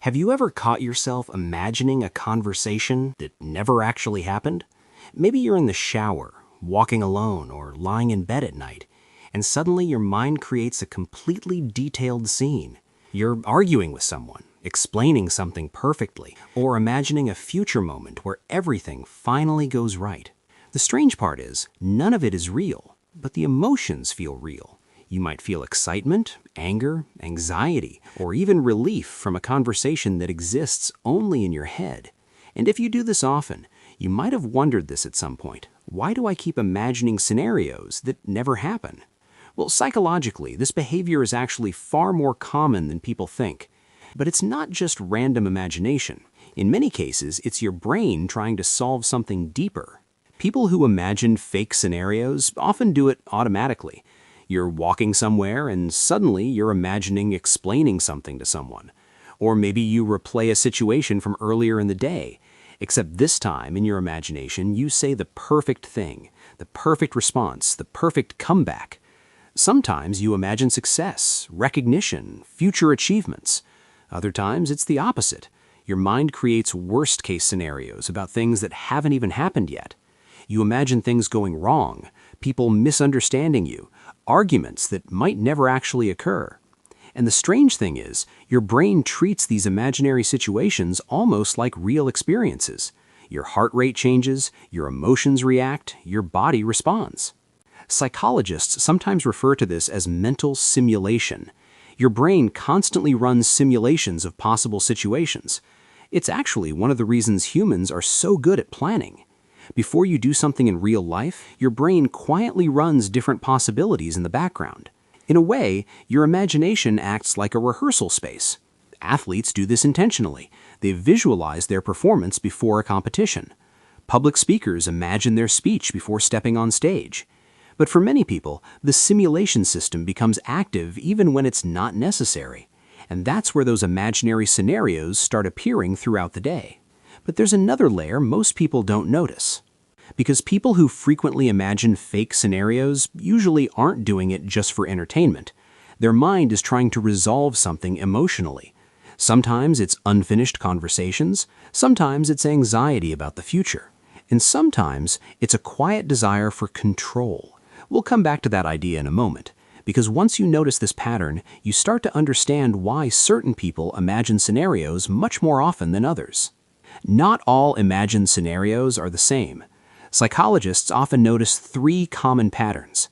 Have you ever caught yourself imagining a conversation that never actually happened? Maybe you're in the shower, walking alone, or lying in bed at night, and suddenly your mind creates a completely detailed scene. You're arguing with someone, explaining something perfectly, or imagining a future moment where everything finally goes right. The strange part is, none of it is real, but the emotions feel real. You might feel excitement, anger, anxiety, or even relief from a conversation that exists only in your head. And if you do this often, you might have wondered this at some point. Why do I keep imagining scenarios that never happen? Well, psychologically, this behavior is actually far more common than people think. But it's not just random imagination. In many cases, it's your brain trying to solve something deeper. People who imagine fake scenarios often do it automatically. You're walking somewhere and suddenly you're imagining explaining something to someone. Or maybe you replay a situation from earlier in the day, except this time in your imagination you say the perfect thing, the perfect response, the perfect comeback. Sometimes you imagine success, recognition, future achievements. Other times it's the opposite. Your mind creates worst-case scenarios about things that haven't even happened yet. You imagine things going wrong, people misunderstanding you, arguments that might never actually occur. And the strange thing is, your brain treats these imaginary situations almost like real experiences. Your heart rate changes, your emotions react, your body responds. Psychologists sometimes refer to this as mental simulation. Your brain constantly runs simulations of possible situations. It's actually one of the reasons humans are so good at planning. Before you do something in real life, your brain quietly runs different possibilities in the background. In a way, your imagination acts like a rehearsal space. Athletes do this intentionally. They visualize their performance before a competition. Public speakers imagine their speech before stepping on stage. But for many people, the simulation system becomes active even when it's not necessary. And that's where those imaginary scenarios start appearing throughout the day. But there's another layer most people don't notice. Because people who frequently imagine fake scenarios usually aren't doing it just for entertainment. Their mind is trying to resolve something emotionally. Sometimes it's unfinished conversations, sometimes it's anxiety about the future, and sometimes it's a quiet desire for control. We'll come back to that idea in a moment, because once you notice this pattern, you start to understand why certain people imagine scenarios much more often than others. Not all imagined scenarios are the same. Psychologists often notice three common patterns.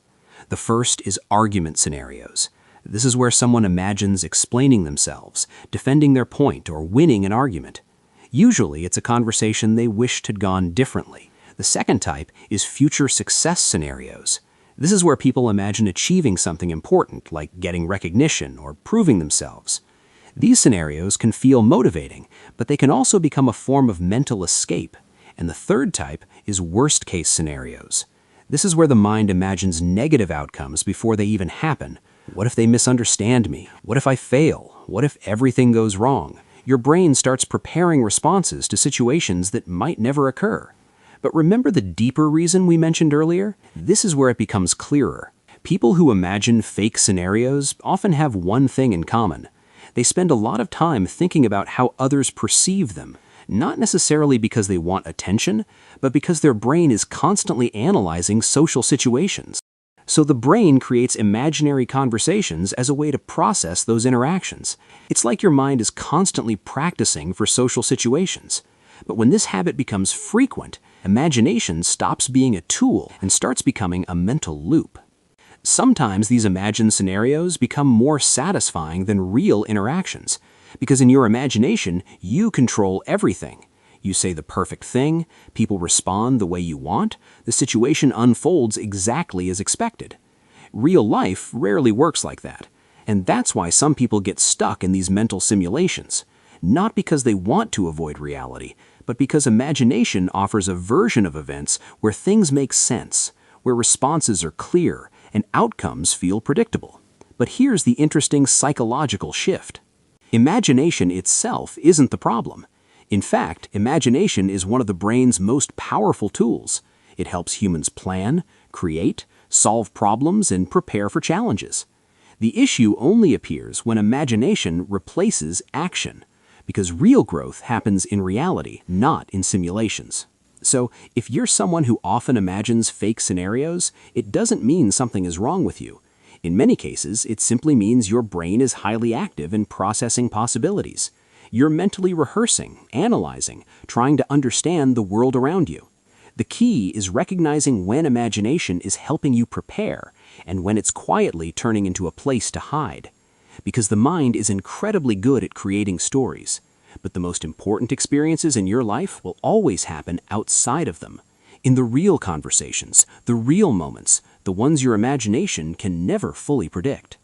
The first is argument scenarios. This is where someone imagines explaining themselves, defending their point, or winning an argument. Usually, it's a conversation they wished had gone differently. The second type is future success scenarios. This is where people imagine achieving something important, like getting recognition or proving themselves. These scenarios can feel motivating, but they can also become a form of mental escape. And the third type is worst-case scenarios. This is where the mind imagines negative outcomes before they even happen. What if they misunderstand me? What if I fail? What if everything goes wrong? Your brain starts preparing responses to situations that might never occur. But remember the deeper reason we mentioned earlier? This is where it becomes clearer. People who imagine fake scenarios often have one thing in common. They spend a lot of time thinking about how others perceive them, not necessarily because they want attention, but because their brain is constantly analyzing social situations. So the brain creates imaginary conversations as a way to process those interactions. It's like your mind is constantly practicing for social situations. But when this habit becomes frequent, imagination stops being a tool and starts becoming a mental loop. Sometimes these imagined scenarios become more satisfying than real interactions, because in your imagination, you control everything. You say the perfect thing, people respond the way you want, the situation unfolds exactly as expected. Real life rarely works like that, and that's why some people get stuck in these mental simulations, not because they want to avoid reality, but because imagination offers a version of events where things make sense, where responses are clear, and outcomes feel predictable. But here's the interesting psychological shift. Imagination itself isn't the problem. In fact, imagination is one of the brain's most powerful tools. It helps humans plan, create, solve problems, and prepare for challenges. The issue only appears when imagination replaces action. because real growth happens in reality, not in simulations. So, if you're someone who often imagines fake scenarios, it doesn't mean something is wrong with you. In many cases, it simply means your brain is highly active in processing possibilities. You're mentally rehearsing, analyzing, trying to understand the world around you. The key is recognizing when imagination is helping you prepare and when it's quietly turning into a place to hide. Because the mind is incredibly good at creating stories, but the most important experiences in your life will always happen outside of them, in the real conversations, the real moments, the ones your imagination can never fully predict.